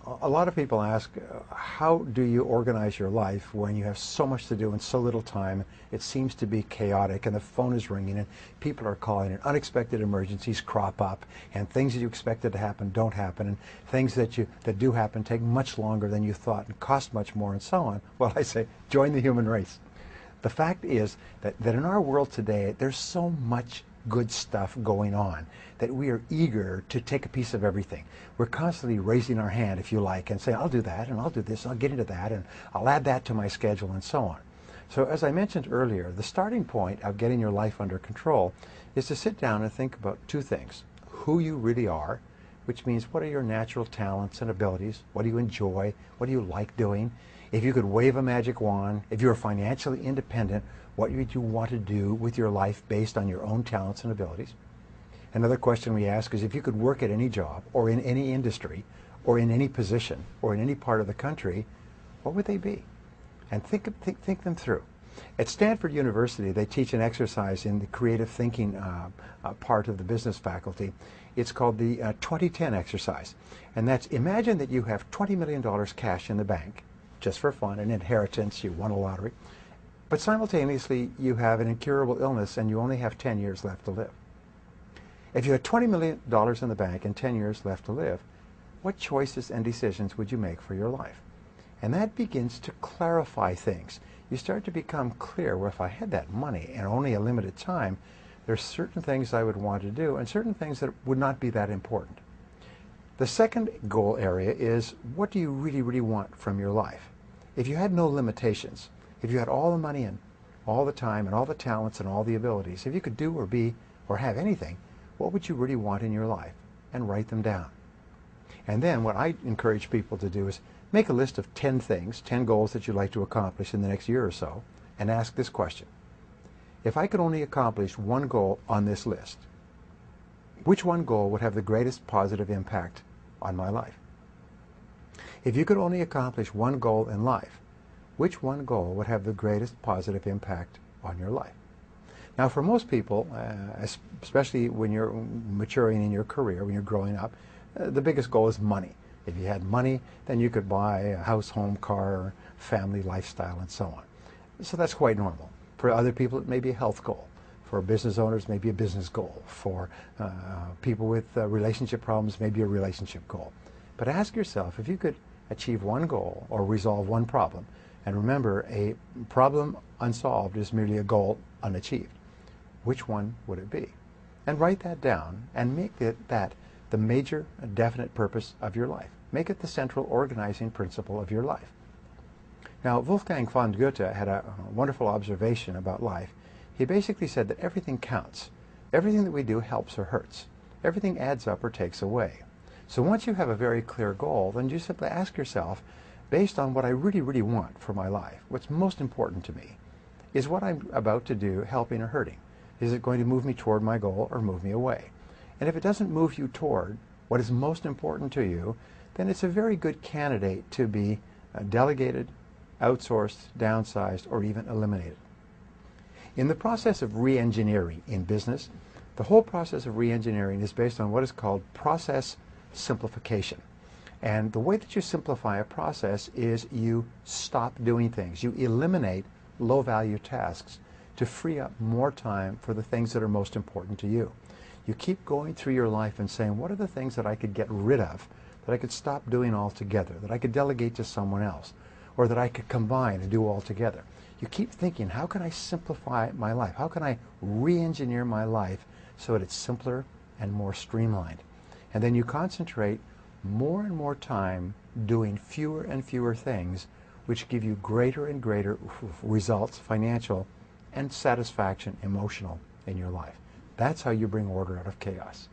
A lot of people ask, how do you organize your life when you have so much to do and so little time? It seems to be chaotic, and the phone is ringing, and people are calling, and unexpected emergencies crop up, and things that you expected to happen don't happen, and things that do happen take much longer than you thought and cost much more, and so on. Well, I say, join the human race. The fact is that in our world today, there's so much good stuff going on that we are eager to take a piece of everything. We're constantly raising our hand, if you like, and saying, I'll do that, and I'll do this, I'll get into that, and I'll add that to my schedule, and so on. So as I mentioned earlier, the starting point of getting your life under control is to sit down and think about two things. Who you really are, which means what are your natural talents and abilities, what do you enjoy, what do you like doing. If you could wave a magic wand, if you were financially independent, what would you want to do with your life based on your own talents and abilities? Another question we ask is, if you could work at any job or in any industry or in any position or in any part of the country, what would they be? And think them through. At Stanford University, they teach an exercise in the creative thinking part of the business faculty. It's called the 2010 exercise. And that's, imagine that you have $20 million cash in the bank, just for fun, an inheritance, you won a lottery. But simultaneously, you have an incurable illness and you only have 10 years left to live. If you had $20 million in the bank and 10 years left to live, what choices and decisions would you make for your life? And that begins to clarify things. You start to become clear, well, if I had that money and only a limited time, there's certain things I would want to do and certain things that would not be that important. The second goal area is, what do you really, really want from your life? If you had no limitations, if you had all the money and all the time and all the talents and all the abilities, if you could do or be or have anything, what would you really want in your life? And write them down. And then what I encourage people to do is make a list of 10 things, 10 goals that you'd like to accomplish in the next year or so, and ask this question. If I could only accomplish one goal on this list, which one goal would have the greatest positive impact on my life? If you could only accomplish one goal in life, which one goal would have the greatest positive impact on your life? Now, for most people, especially when you're maturing in your career, when you're growing up, the biggest goal is money. If you had money, then you could buy a house, home, car, family, lifestyle, and so on. So that's quite normal. For other people, it may be a health goal. For business owners, maybe a business goal. For people with relationship problems, maybe a relationship goal. But ask yourself, if you could achieve one goal or resolve one problem, and remember, a problem unsolved is merely a goal unachieved, which one would it be? And write that down and make that the major definite purpose of your life. Make it the central organizing principle of your life. Now, Wolfgang von Goethe had a wonderful observation about life. He basically said that everything counts. Everything that we do helps or hurts. Everything adds up or takes away. So once you have a very clear goal, then you simply ask yourself, based on what I really, really want for my life, what's most important to me, is what I'm about to do helping or hurting? Is it going to move me toward my goal or move me away? And if it doesn't move you toward what is most important to you, then it's a very good candidate to be delegated, outsourced, downsized, or even eliminated. In the process of re-engineering in business, the whole process of re-engineering is based on what is called process simplification. And the way that you simplify a process is you stop doing things. You eliminate low-value tasks to free up more time for the things that are most important to you. You keep going through your life and saying, what are the things that I could get rid of, that I could stop doing altogether, that I could delegate to someone else, or that I could combine and do all together. You keep thinking, how can I simplify my life? How can I re-engineer my life so that it's simpler and more streamlined? And then you concentrate more and more time doing fewer and fewer things, which give you greater and greater results, financial and satisfaction, emotional, in your life. That's how you bring order out of chaos.